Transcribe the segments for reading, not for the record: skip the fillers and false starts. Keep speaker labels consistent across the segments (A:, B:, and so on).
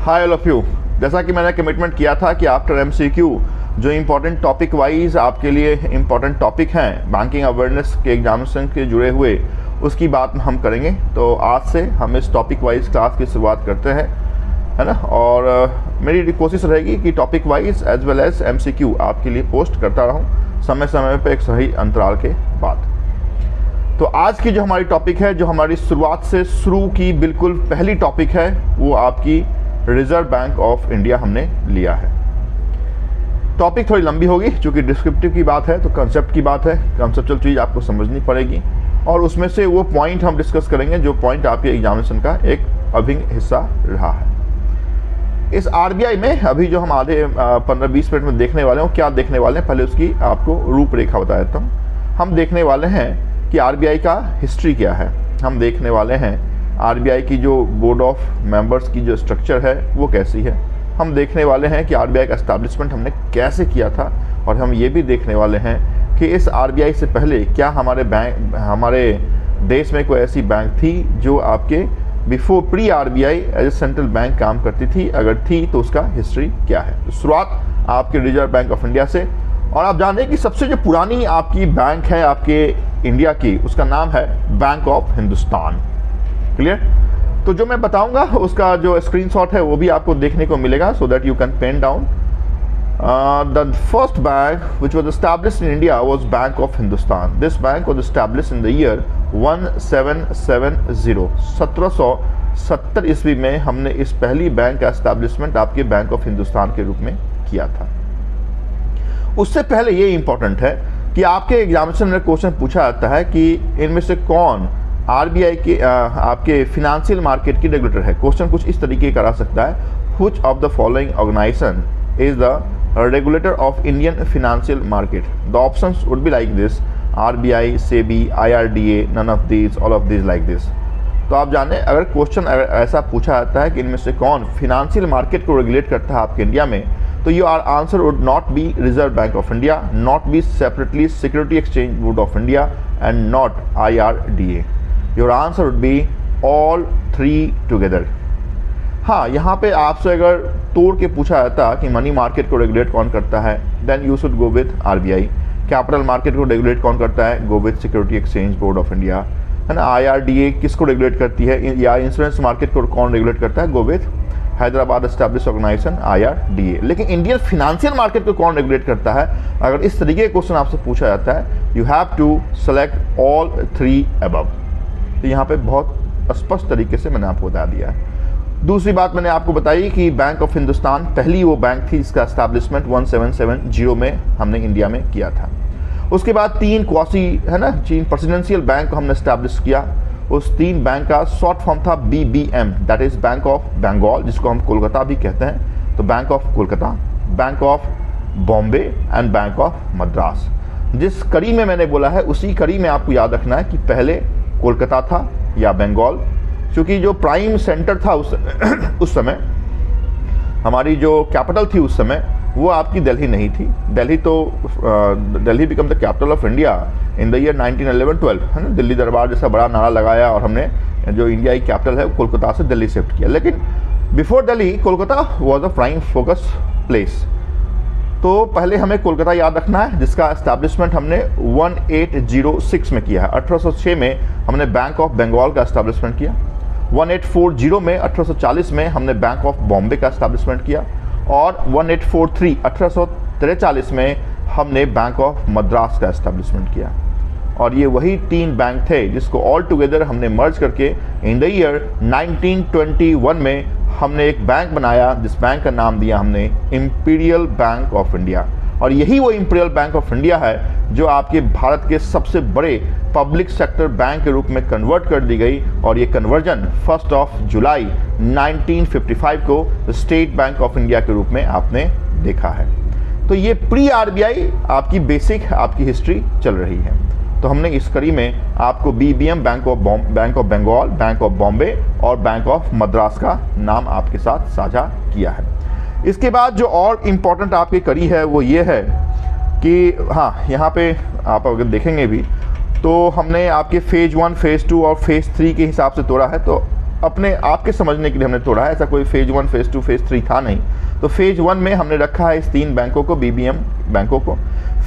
A: Hi all of you. जैसा कि मैंने कमिटमेंट किया था कि आफ्टर एमसीक्यू जो इम्पोर्टेंट टॉपिक वाइज आपके लिए इम्पोर्टेंट टॉपिक हैं बैंकिंग अवेयरनेस के एग्जामिनेशन के जुड़े हुए, उसकी बात हम करेंगे। तो आज से हम इस टॉपिक वाइज क्लास की शुरुआत करते हैं, है ना। और मेरी कोशिश रहेगी कि topic wise as well as MCQ आपके लिए पोस्ट करता रहूँ समय समय पे एक सही अंतराल के बाद। तो आज की जो हमारी टॉपिक है, जो हमारी शुरुआत से शुरू की बिल्कुल पहली टॉपिक है, वो आपकी रिजर्व बैंक ऑफ इंडिया हमने लिया है। टॉपिक थोड़ी लंबी होगी क्योंकि डिस्क्रिप्टिव की बात है, तो कंसेप्ट की बात है, कंसेप्चुअल चीज़ आपको समझनी पड़ेगी और उसमें से वो पॉइंट हम डिस्कस करेंगे जो पॉइंट आपके एग्जामिनेशन का एक अभिन्न हिस्सा रहा है। इस आरबीआई में अभी जो हम आधे 15-20 मिनट में देखने वाले हैं, क्या देखने वाले हैं, पहले उसकी आपको रूपरेखा बता देता हूँ। हम देखने वाले हैं कि आरबीआई का हिस्ट्री क्या है, हम देखने वाले हैं आरबीआई की जो बोर्ड ऑफ मेंबर्स की जो स्ट्रक्चर है वो कैसी है, हम देखने वाले हैं कि आरबीआई का एस्टैब्लिशमेंट हमने कैसे किया था, और हम ये भी देखने वाले हैं कि इस आरबीआई से पहले क्या हमारे देश में कोई ऐसी बैंक थी जो आपके before pre RBI as a central bank काम करती थी, अगर थी तो उसका हिस्ट्री क्या है। तो शुरुआत आपके रिजर्व बैंक ऑफ इंडिया से। और आप जानें कि सबसे जो पुरानी आपकी बैंक है आपके इंडिया की, उसका नाम है बैंक ऑफ हिंदुस्तान। क्लियर? तो जो मैं बताऊंगा उसका जो स्क्रीनशॉट है वो भी आपको देखने को मिलेगा, so that you can pen down. The first bank which was established in India was Bank of Hindustan. This bank was established in the year 1770। 1770 ईस्वी में हमने इस पहली बैंक का एस्टैब्लिशमेंट आपके बैंक ऑफ हिंदुस्तान के रूप में किया था। उससे पहले ये इंपॉर्टेंट है कि आपके एग्जामिनेशन में क्वेश्चन पूछा जाता है कि इनमें से कौन आरबीआई के आपके फिनेंशियल मार्केट की रेगुलेटर है। क्वेश्चन कुछ इस तरीके का आ सकता है, which of the following organization is the regulator of Indian financial market. The options would be like this: RBI, SEBI, IRDA, none of these, all of these, like this. तो आप जाने अगर क्वेश्चन ऐसा पूछा जाता है कि इनमें से कौन फिनेंशियल मार्केट को रेगुलेट करता है आपके इंडिया में, तो your answer would not be reserve bank of India, not be separately security Exchange Board of India and not IRDA. Your answer would be all three together. हाँ, यहाँ पे आपसे अगर तोड़ के पूछा जाता कि मनी मार्केट को रेगुलेट कौन करता है, then you should go with RBI. Capital market को रेगुलेट कौन करता है, go with Security Exchange Board of India, है ना। आईआरडीए किसको रेगुलेट करती है, या इंश्योरेंस मार्केट को कौन रेगुलेट करता है, go with Hyderabad establish organization IRDA. लेकिन इंडियन फिनेंशियल मार्केट को कौन रेगुलेट करता है, अगर इस तरीके का क्वेश्चन आपसे पूछा जाता है, you have to select all three above. तो यहाँ पे बहुत स्पष्ट तरीके से मैंने आपको बता दिया है। दूसरी बात मैंने आपको बताई कि बैंक ऑफ हिंदुस्तान पहली वो बैंक थी जिसका एस्टैब्लिशमेंट 1770 में हमने इंडिया में किया था। उसके बाद 3 क्वासी, है ना, 3 प्रेसिडेंशियल बैंक को हमने एस्टैब्लिश किया। उस 3 बैंक का शॉर्ट फॉर्म था BBM, that is Bank of Bengal, जिसको हम कोलकाता भी कहते हैं। तो Bank of Kolkata, Bank of Bombay and Bank of Madras. जिस कड़ी में मैंने बोला है उसी कड़ी में आपको याद रखना है कि पहले कोलकाता था या बंगाल, क्योंकि जो प्राइम सेंटर था उस समय हमारी जो कैपिटल थी उस समय वो आपकी दिल्ली नहीं थी। Delhi become the capital of India in the year 1911-12, है ना। दिल्ली दरबार जैसा बड़ा नारा लगाया और हमने जो इंडिया की कैपिटल है कोलकाता से दिल्ली शिफ्ट किया। लेकिन before Delhi Kolkata was a prime focus place. तो पहले हमें कोलकाता याद रखना है, जिसका एस्टैब्लिशमेंट हमने 1806 में किया है। 1806 में हमने बैंक ऑफ बंगाल का एस्टैब्लिशमेंट किया। 1840 में 1840 में हमने बैंक ऑफ बॉम्बे का एस्टैब्लिशमेंट किया, और 1843 में हमने बैंक ऑफ मद्रास का एस्टैब्लिशमेंट किया। और ये वही 3 बैंक थे जिसको ऑल टुगेदर हमने मर्ज करके इन द ईयर 1921 में हमने एक बैंक बनाया, जिस बैंक का नाम दिया हमने इंपीरियल बैंक ऑफ इंडिया। और यही वो इंपीरियल बैंक ऑफ इंडिया है जो आपके भारत के सबसे बड़े पब्लिक सेक्टर बैंक के रूप में कन्वर्ट कर दी गई, और ये कन्वर्जन 1 जुलाई 1955 को स्टेट बैंक ऑफ इंडिया के रूप में आपने देखा है। तो ये प्री आरबीआई आपकी बेसिक आपकी हिस्ट्री चल रही है। तो हमने इस कड़ी में आपको BBM, Bank of Bengal, Bank of Bombay और बैंक ऑफ मद्रास का नाम आपके साथ साझा किया है। इसके बाद जो और इम्पोर्टेंट आपकी कड़ी है वो ये है कि हाँ, यहाँ पे आप अगर देखेंगे भी तो हमने आपके फेज़ 1, फेज़ 2 और फेज़ 3 के हिसाब से तोड़ा है। तो अपने आपके समझने के लिए हमने तोड़ा है, ऐसा कोई फेज 1 फेज 2 फेज 3 था नहीं। तो फेज 1 में हमने रखा है इस 3 बैंकों को, BBM बैंकों को।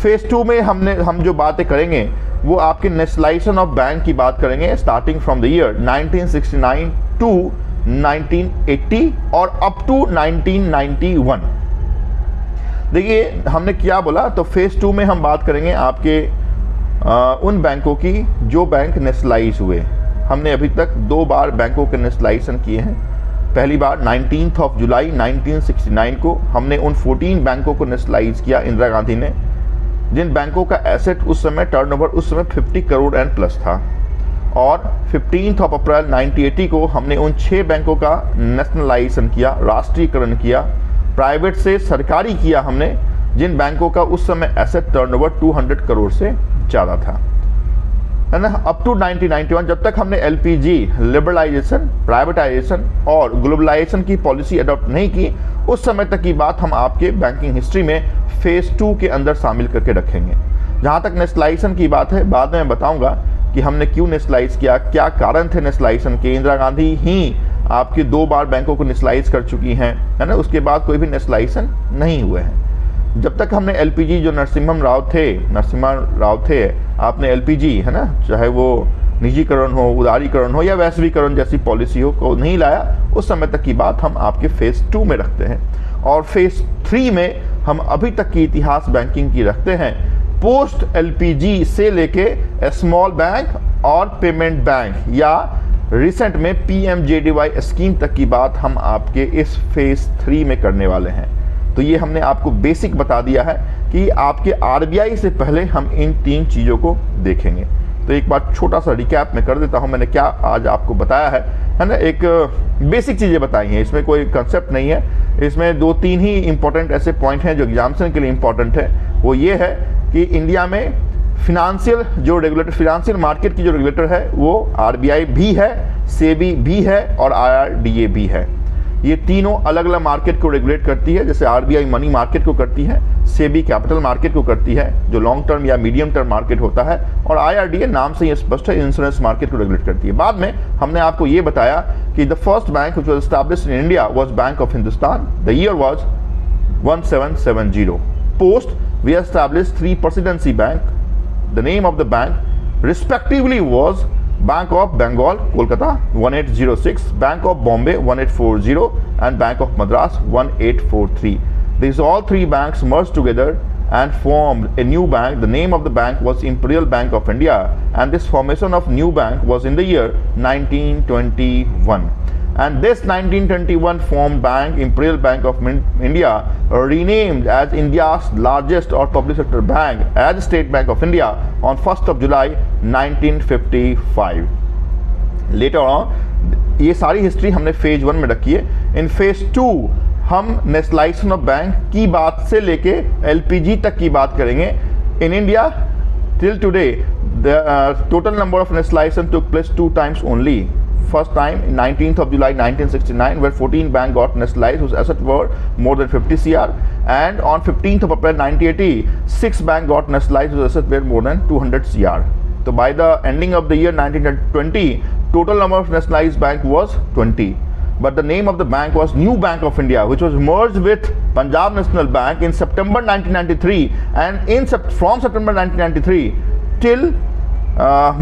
A: फेज 2 में हम जो बातें करेंगे वो आपके नेशनलाइजेशन ऑफ बैंक की बात करेंगे, starting from the year 1969 to 1980 और अप टू 1991। देखिए हमने क्या बोला, तो फेज 2 में हम बात करेंगे आपके उन बैंकों की जो बैंक नेशनलाइज हुए। हमने अभी तक 2 बार बैंकों के नेशनलाइजेशन किए हैं। पहली बार 19 जुलाई 1969 को हमने उन 14 बैंकों को नेशनलाइज किया इंदिरा गांधी ने, जिन बैंकों का एसेट उस समय, टर्नओवर उस समय 50 करोड़ एंड प्लस था। और 15 अप्रैल 1980 को हमने उन 6 बैंकों का नेशनलाइजेशन किया, राष्ट्रीयकरण किया, प्राइवेट से सरकारी किया हमने, जिन बैंकों का उस समय एसेट टर्नओवर 200 करोड़ से ज़्यादा था, है ना। अप टू 1991 जब तक हमने LPG, लिबरलाइजेशन, प्राइवेटाइजेशन और ग्लोबलाइजेशन की पॉलिसी अडॉप्ट नहीं की, उस समय तक की बात हम आपके बैंकिंग हिस्ट्री में फेज 2 के अंदर शामिल करके रखेंगे। जहाँ तक नेशनलाइजेशन की बात है, बाद में मैं बताऊंगा कि हमने क्यों नेशनलाइज किया, क्या कारण थे नेशनलाइजेशन के। इंदिरा गांधी ही आपकी 2 बार बैंकों को नेशनलाइज कर चुकी हैं, है ना। उसके बाद कोई भी नेशनलाइजेशन नहीं हुए हैं। जब तक हमने LPG, जो नरसिम्हा राव थे, आपने LPG, है ना, चाहे वो निजीकरण हो, उदारीकरण हो या वैश्वीकरण जैसी पॉलिसी हो, को नहीं लाया, उस समय तक की बात हम आपके फेज 2 में रखते हैं। और फेज 3 में हम अभी तक की इतिहास बैंकिंग की रखते हैं, पोस्ट LPG से लेके स्मॉल बैंक और पेमेंट बैंक या रिसेंट में PMJDY स्कीम तक की बात हम आपके इस फेज 3 में करने वाले हैं। तो ये हमने आपको बेसिक बता दिया है कि आपके RBI से पहले हम इन 3 चीज़ों को देखेंगे। तो एक बार छोटा सा रिकैप में कर देता हूँ, मैंने क्या आज आपको बताया है ना। एक बेसिक चीज़ें बताई हैं, इसमें कोई कंसेप्ट नहीं है। इसमें 2-3 ही इंपॉर्टेंट ऐसे पॉइंट हैं जो एग्जामिनेशन के लिए इंपॉर्टेंट है। वो ये है कि इंडिया में फिनेंशियल मार्केट की जो रेगुलेटर है वो RBI भी है, सेबी भी है और IRDA भी है। ये तीनों अलग अलग मार्केट को रेगुलेट करती है। जैसे RBI मनी मार्केट को करती है, सेबी कैपिटल मार्केट को करती है जो लॉन्ग टर्म या मीडियम टर्म मार्केट होता है, और IRDA नाम से ये स्पष्ट है, इंश्योरेंस मार्केट को रेगुलेट करती है। बाद में हमने आपको ये बताया कि the first bank which was established in India was Bank of Hindustan. The year was 1770। Post we established 3 presidency bank. The name of the bank respectively was Bank of Bengal, Kolkata 1806, Bank of Bombay 1840 and Bank of Madras 1843. These all 3 banks merged together and formed a new bank. The name of the bank was Imperial Bank of India, and this formation of new bank was in the year 1921. And this 1921 formed bank, Imperial Bank of India, renamed as India's largest or public sector bank as State Bank of India on 1st of July 1955. Later on, ये सारी history हमने phase 1 में रखी है। इन phase 2 हम nationalisation of bank की बात से लेके LPG तक की बात करेंगे। In India till today the total number of nationalization took place 2 times only. First time in 19th of July 1969 where 14 bank got nationalized whose assets were more than 50 CR, and on 15th of April 1980 6 bank got nationalized whose assets were more than 200 CR. So by the ending of the year 1920 total number of nationalized bank was 20, but the name of the bank was New Bank of India, which was merged with Punjab National Bank in September 1993, and from September 1993 till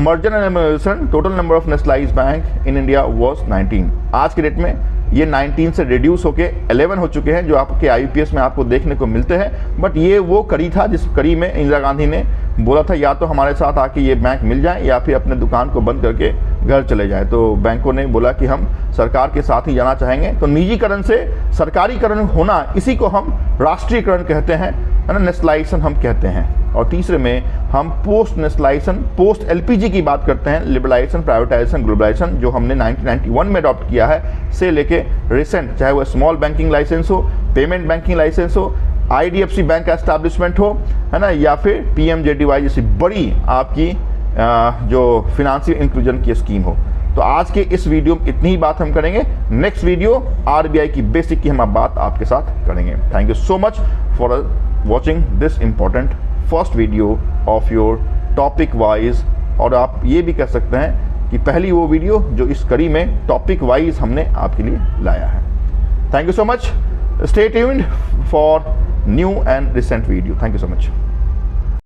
A: merger and amalgamation total number of nationalized bank in India was 19. आज के date में ये 19 से reduce होके 11 हो चुके हैं जो आपके IUPS में आपको देखने को मिलते हैं। बट ये वो कड़ी था जिस कड़ी में इंदिरा गांधी ने बोला था या तो हमारे साथ आके ये बैंक मिल जाए या फिर अपने दुकान को बंद करके घर चले जाए। तो बैंकों ने बोला कि हम सरकार के साथ ही जाना चाहेंगे। तो निजीकरण से सरकारीकरण होना, इसी को हम राष्ट्रीयकरण कहते हैं, है ना, नेशनलाइजेशन हम कहते हैं। और तीसरे में हम पोस्ट नेशनलाइजेशन, पोस्ट LPG की बात करते हैं, लिबरलाइजेशन, प्राइवेटाइजेशन, ग्लोबलाइजेशन, जो हमने 1991 में अडॉप्ट किया है, से लेके रिसेंट, चाहे वो स्मॉल बैंकिंग लाइसेंस हो, पेमेंट बैंकिंग लाइसेंस हो, IDFC बैंक का एस्टैब्लिशमेंट हो, है ना, या फिर PMJDY जैसी बड़ी आपकी जो फिनेंशियल इंक्लूजन की स्कीम हो। तो आज के इस वीडियो में इतनी ही बात हम करेंगे। नेक्स्ट वीडियो RBI की बेसिक की हम बात आपके साथ करेंगे। Thank you so much for watching this important first video of your topic wise. और आप ये भी कह सकते हैं कि पहली वो वीडियो जो इस कड़ी में टॉपिक वाइज हमने आपके लिए लाया है। Thank you so much. Stay tuned for new and recent video. Thank you so much.